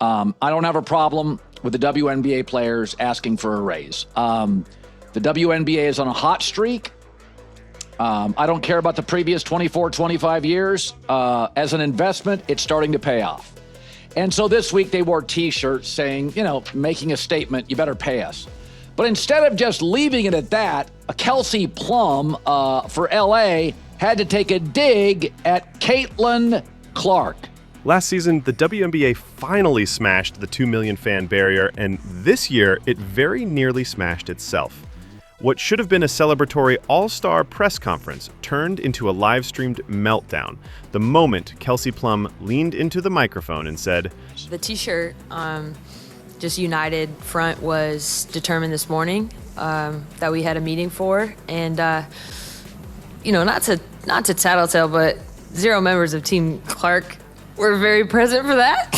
I don't have a problem with the WNBA players asking for a raise. The WNBA is on a hot streak. I don't care about the previous 24, 25 years. As an investment, it's starting to pay off. And so this week they wore T-shirts saying, making a statement, you better pay us. But instead of just leaving it at that, Kelsey Plum for LA had to take a dig at Caitlin Clark. Last season, the WNBA finally smashed the 2 million fan barrier, and this year it very nearly smashed itself. What should have been a celebratory all-star press conference turned into a live-streamed meltdown the moment Kelsey Plum leaned into the microphone and said, "The T-shirt, just United front, was determined this morning that we had a meeting for, and not to tattletale, but 0 members of Team Clark were very present for that."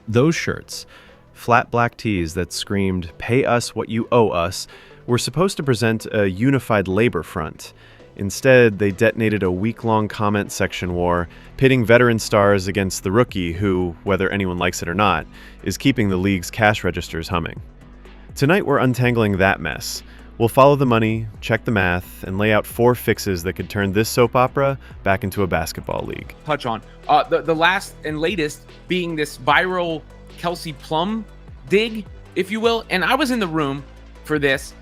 Those shirts, flat black tees that screamed, "Pay us what you owe us," were supposed to present a unified labor front. Instead, they detonated a week-long comment section war, pitting veteran stars against the rookie who, whether anyone likes it or not, is keeping the league's cash registers humming. Tonight, we're untangling that mess. We'll follow the money, check the math, and lay out 4 fixes that could turn this soap opera back into a basketball league. Touch on the last and latest being this viral Kelsey Plum dig, if you will. And I was in the room for this.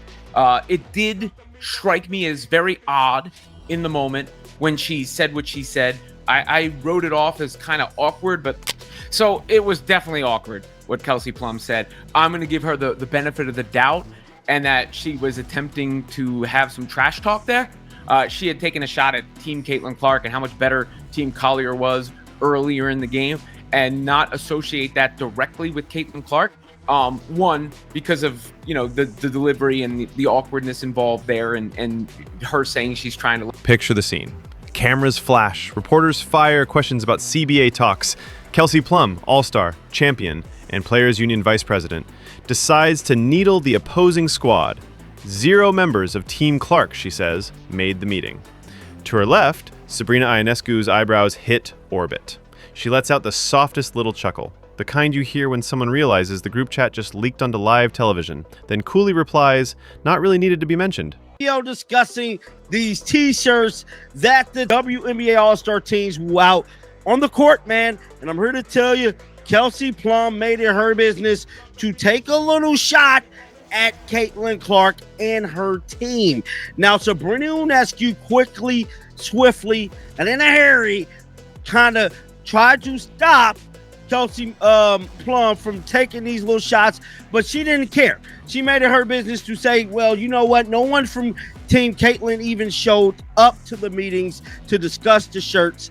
It did strike me as very odd in the moment when she said what she said. I wrote it off as kind of awkward, but so it was definitely awkward what Kelsey Plum said. I'm going to give her the benefit of the doubt, and that she was attempting to have some trash talk there. She had taken a shot at Team Caitlin Clark and how much better Team Collier was earlier in the game, and not associate that directly with Caitlin Clark. One, because of, the delivery and the awkwardness involved there, and her saying she's trying to... Picture the scene. Cameras flash, reporters fire questions about CBA talks. Kelsey Plum, all-star, champion, and Players Union vice president, decides to needle the opposing squad. 0 members of Team Clark, she says, made the meeting. To her left, Sabrina Ionescu's eyebrows hit orbit. She lets out the softest little chuckle, the kind you hear when someone realizes the group chat just leaked onto live television, then coolly replies, not really needed to be mentioned. Discussing these T-shirts that the WNBA All-Star teams wore out on the court, man. And I'm here to tell you, Kelsey Plum made it her business to take a little shot at Caitlin Clark and her team. Now, Sabrina Ionescu quickly, swiftly, and in a hurry kind of tried to stop Kelsey Plum from taking these little shots, but she didn't care. She made it her business to say, well, you know what? No one from Team Caitlin even showed up to the meetings to discuss the shirts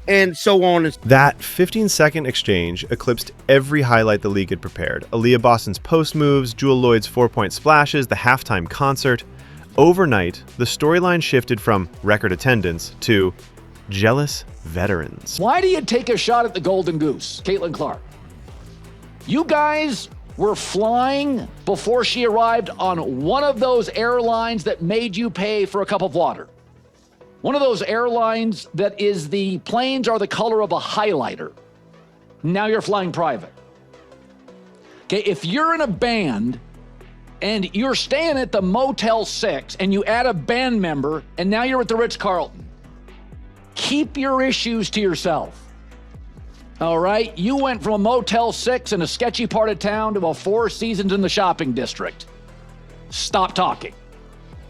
and so on. That 15-second exchange eclipsed every highlight the league had prepared. Aaliyah Boston's post moves, Jewel Lloyd's 4-point splashes, the halftime concert. Overnight, the storyline shifted from record attendance to jealous veterans. Why do you take a shot at the Golden Goose, Caitlin Clark? You guys were flying before she arrived on one of those airlines that made you pay for a cup of water. One of those airlines that is the planes are the color of a highlighter. Now you're flying private. Okay, if you're in a band and you're staying at the Motel 6 and you add a band member and now you're at the Ritz-Carlton, keep your issues to yourself. All right? You went from a Motel 6 in a sketchy part of town to a 4 Seasons in the shopping district. Stop talking.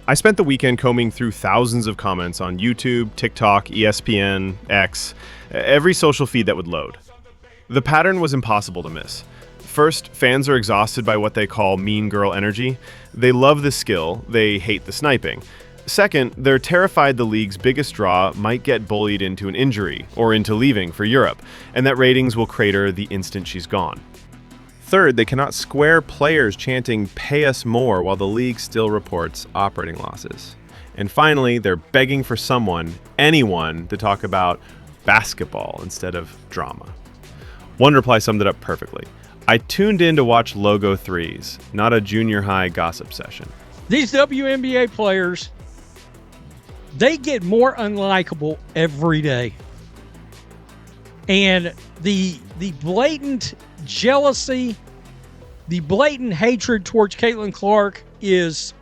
I spent the weekend combing through thousands of comments on YouTube, TikTok, ESPN, X, every social feed that would load. The pattern was impossible to miss. First, fans are exhausted by what they call mean girl energy. They love the skill, they hate the sniping. Second, they're terrified the league's biggest draw might get bullied into an injury or into leaving for Europe, and that ratings will crater the instant she's gone. Third, they cannot square players chanting "pay us more" while the league still reports operating losses. And finally, they're begging for someone, anyone, to talk about basketball instead of drama. One reply summed it up perfectly. I tuned in to watch Logo Threes, not a junior high gossip session. These WNBA players, they get more unlikable every day. And the blatant jealousy, the blatant hatred towards Caitlin Clark is,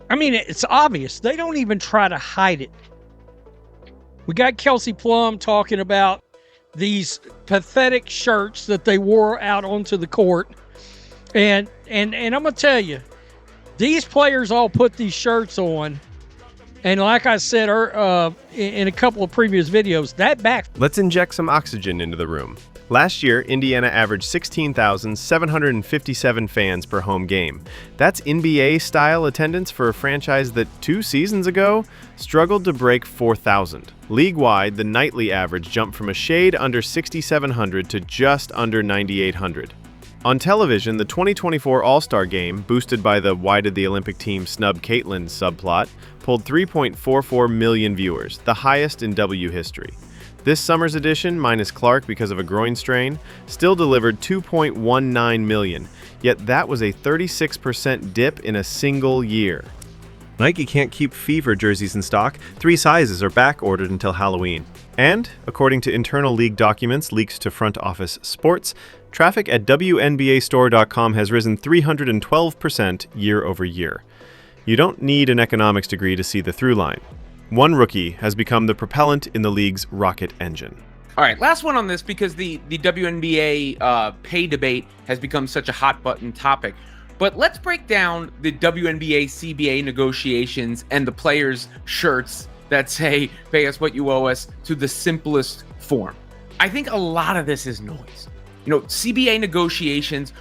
I mean, it's obvious. They don't even try to hide it. We got Kelsey Plum talking about these pathetic shirts that they wore out onto the court. And I'm going to tell you, these players all put these shirts on. And like I said in a couple of previous videos, that back. Let's inject some oxygen into the room. Last year, Indiana averaged 16,757 fans per home game. That's NBA-style attendance for a franchise that 2 seasons ago struggled to break 4,000. League-wide, the nightly average jumped from a shade under 6,700 to just under 9,800. On television, the 2024 All-Star Game, boosted by the "Why did the Olympic team snub Caitlin" subplot, pulled 3.44 million viewers, the highest in W history. This summer's edition, minus Clark because of a groin strain, still delivered 2.19 million, yet that was a 36% dip in a single year. Nike can't keep Fever jerseys in stock. 3 sizes are back-ordered until Halloween. And, according to internal league documents leaked to Front Office Sports, traffic at WNBAstore.com has risen 312% year over year. You don't need an economics degree to see the through line. One rookie has become the propellant in the league's rocket engine. All right, last one on this because the WNBA pay debate has become such a hot button topic. But let's break down the WNBA CBA negotiations and the players' shirts that say, "Pay us what you owe us," to the simplest form. I think a lot of this is noise. You know, CBA negotiations,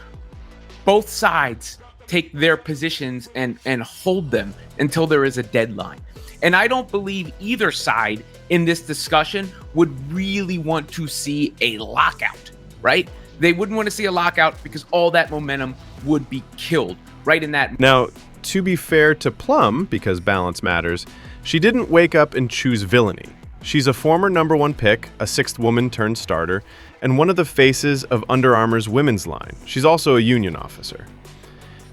both sides take their positions and hold them until there is a deadline. And I don't believe either side in this discussion would really want to see a lockout, right? They wouldn't want to see a lockout because all that momentum would be killed right in that. Now, to be fair to Plum, because balance matters, she didn't wake up and choose villainy. She's a former #1 pick, a 6th woman turned starter, and one of the faces of Under Armour's women's line. She's also a union officer.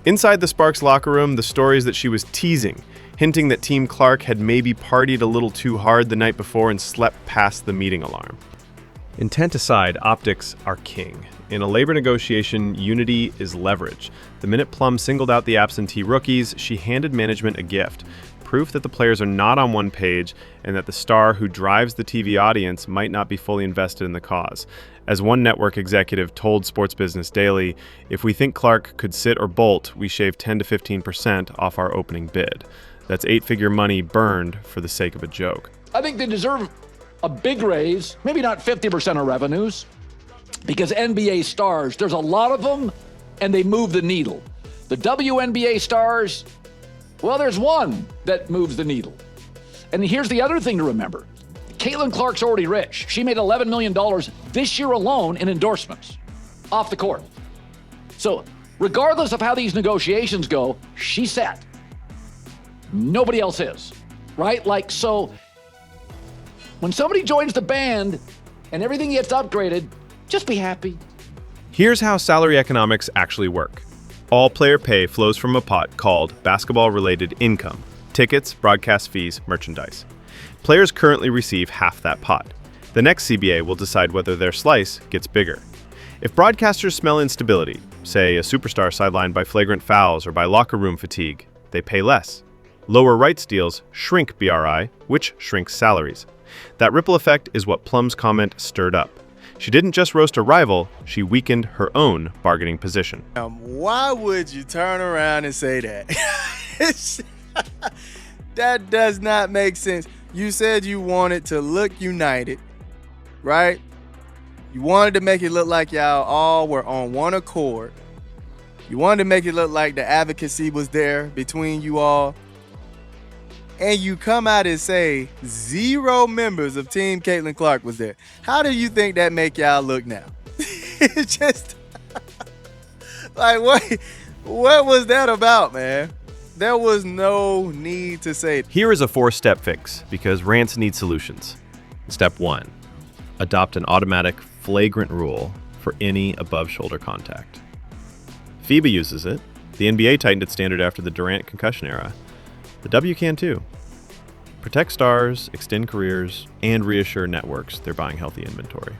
Inside the Sparks locker room, the stories that she was teasing, hinting that Team Clark had maybe partied a little too hard the night before and slept past the meeting alarm. Intent aside, optics are king. In a labor negotiation, unity is leverage. The minute Plum singled out the absentee rookies, she handed management a gift. Proof that the players are not on one page and that the star who drives the TV audience might not be fully invested in the cause. As one network executive told Sports Business Daily, "If we think Clark could sit or bolt, we shave 10 to 15% off our opening bid. That's 8-figure money burned for the sake of a joke." I think they deserve a big raise, maybe not 50% of revenues, because NBA stars, there's a lot of them, and they move the needle. The WNBA stars, well, there's one that moves the needle. And here's the other thing to remember. Caitlin Clark's already rich. She made $11 million this year alone in endorsements off the court. So regardless of how these negotiations go, she's set. Nobody else is, right? Like, so when somebody joins the band and everything gets upgraded, just be happy. Here's how salary economics actually work. All player pay flows from a pot called basketball-related income: tickets, broadcast fees, merchandise. Players currently receive half that pot. The next CBA will decide whether their slice gets bigger. If broadcasters smell instability, say a superstar sidelined by flagrant fouls or by locker room fatigue, they pay less. Lower rights deals shrink BRI, which shrinks salaries. That ripple effect is what Plum's comment stirred up. She didn't just roast a rival, she weakened her own bargaining position. Why would you turn around and say that? That does not make sense. You said you wanted to look united, right? You wanted to make it look like y'all all were on one accord. You wanted to make it look like the advocacy was there between you all. And you come out and say 0 members of Team Caitlin Clark was there. How do you think that make y'all look now? It's just like, what was that about, man? There was no need to say it. Here is a 4-step fix, because rants need solutions. Step 1, adopt an automatic flagrant rule for any above-shoulder contact. FIBA uses it. The NBA tightened its standard after the Durant concussion era. The W can too. Protect stars, extend careers, and reassure networks they're buying healthy inventory.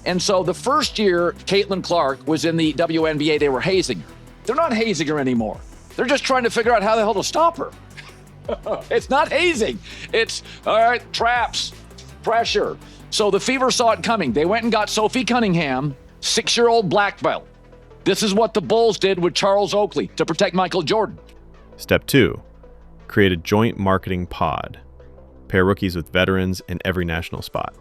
And so the first year Caitlin Clark was in the WNBA, they were hazing her. They're not hazing her anymore. They're just trying to figure out how the hell to stop her. It's not hazing. It's, all right, traps, pressure. So the Fever saw it coming. They went and got Sophie Cunningham, 6-year-old black belt. This is what the Bulls did with Charles Oakley to protect Michael Jordan. Step 2. Create a joint marketing pod. Pair rookies with veterans in every national spot.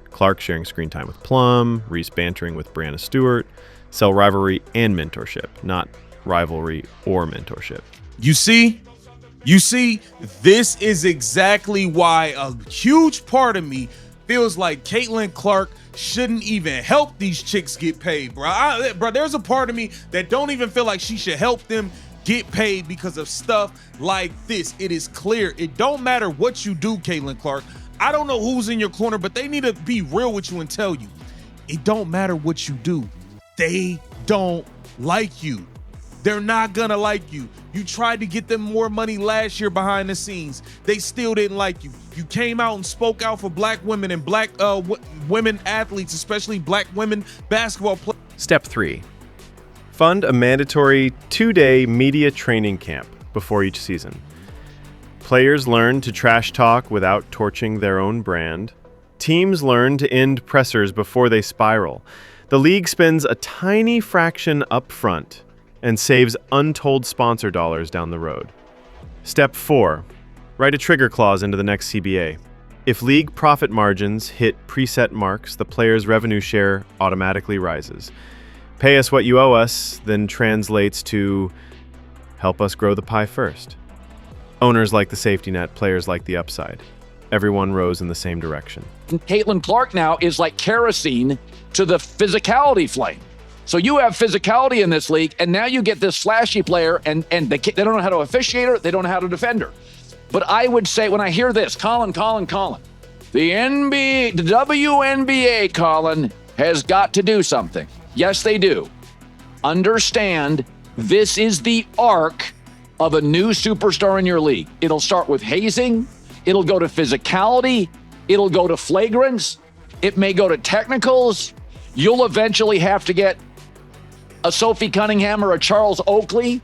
Clark sharing screen time with Plum, Reese bantering with Brianna Stewart. Sell rivalry and mentorship, not rivalry or mentorship. You see, this is exactly why a huge part of me feels like Caitlin Clark shouldn't even help these chicks get paid, bro. Bro, there's a part of me that don't even feel like she should help them get paid because of stuff like this. It is clear. It don't matter what you do, Caitlin Clark. I don't know who's in your corner, but they need to be real with you and tell you, it don't matter what you do. They don't like you. They're not gonna like you. You tried to get them more money last year behind the scenes. They still didn't like you. You came out and spoke out for black women and black women athletes, especially black women basketball players. Step 3. Fund a mandatory 2-day media training camp before each season. Players learn to trash talk without torching their own brand. Teams learn to end pressers before they spiral. The league spends a tiny fraction up front and saves untold sponsor dollars down the road. Step 4. Write a trigger clause into the next CBA. If league profit margins hit preset marks, the player's revenue share automatically rises. Pay us what you owe us then translates to help us grow the pie first. Owners like the safety net, players like the upside. Everyone rows in the same direction. Caitlin Clark now is like kerosene to the physicality flame. So you have physicality in this league, and now you get this flashy player, and they don't know how to officiate her, they don't know how to defend her. But I would say, when I hear this, Colin, the WNBA, Colin, has got to do something. Yes, they do. Understand, this is the arc of a new superstar in your league. It'll start with hazing, it'll go to physicality, it'll go to flagrants, it may go to technicals. You'll eventually have to get a Sophie Cunningham or a Charles Oakley.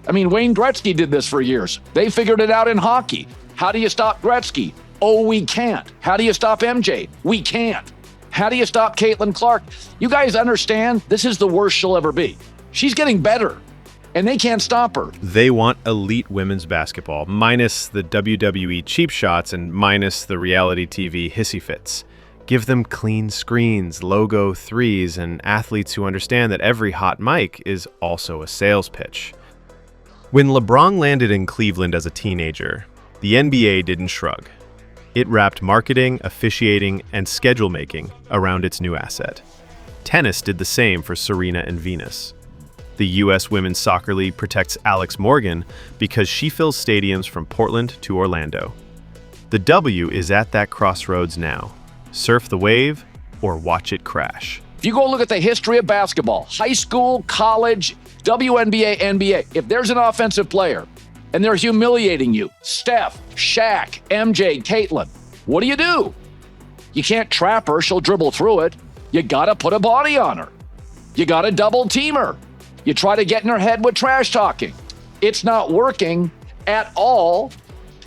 I mean, Wayne Gretzky did this for years. They figured it out in hockey. How do you stop Gretzky? Oh, we can't. How do you stop MJ? We can't. How do you stop Caitlin Clark? You guys understand, this is the worst she'll ever be. She's getting better, and they can't stop her. They want elite women's basketball, minus the WWE cheap shots and minus the reality TV hissy fits. Give them clean screens, logo threes, and athletes who understand that every hot mic is also a sales pitch. When LeBron landed in Cleveland as a teenager, the NBA didn't shrug. It wrapped marketing, officiating, and schedule making around its new asset. Tennis did the same for Serena and Venus. The U.S. Women's Soccer League protects Alex Morgan because she fills stadiums from Portland to Orlando. The W is at that crossroads now. Surf the wave or watch it crash. If you go look at the history of basketball, high school, college, WNBA, NBA, if there's an offensive player and they're humiliating you, Steph, Shaq, MJ, Caitlin, what do? You can't trap her, she'll dribble through it. You gotta put a body on her. You gotta double team her. You try to get in her head with trash talking. It's not working at all.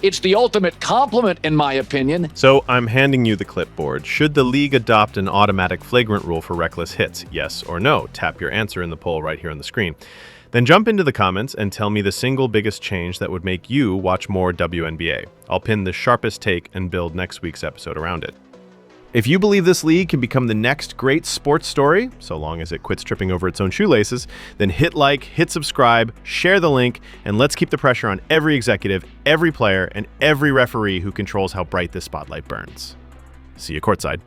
It's the ultimate compliment, in my opinion. So I'm handing you the clipboard. Should the league adopt an automatic flagrant rule for reckless hits? Yes or no? Tap your answer in the poll right here on the screen. Then jump into the comments and tell me the single biggest change that would make you watch more WNBA. I'll pin the sharpest take and build next week's episode around it. If you believe this league can become the next great sports story, so long as it quits tripping over its own shoelaces, then hit like, hit subscribe, share the link, and let's keep the pressure on every executive, every player, and every referee who controls how bright this spotlight burns. See you courtside.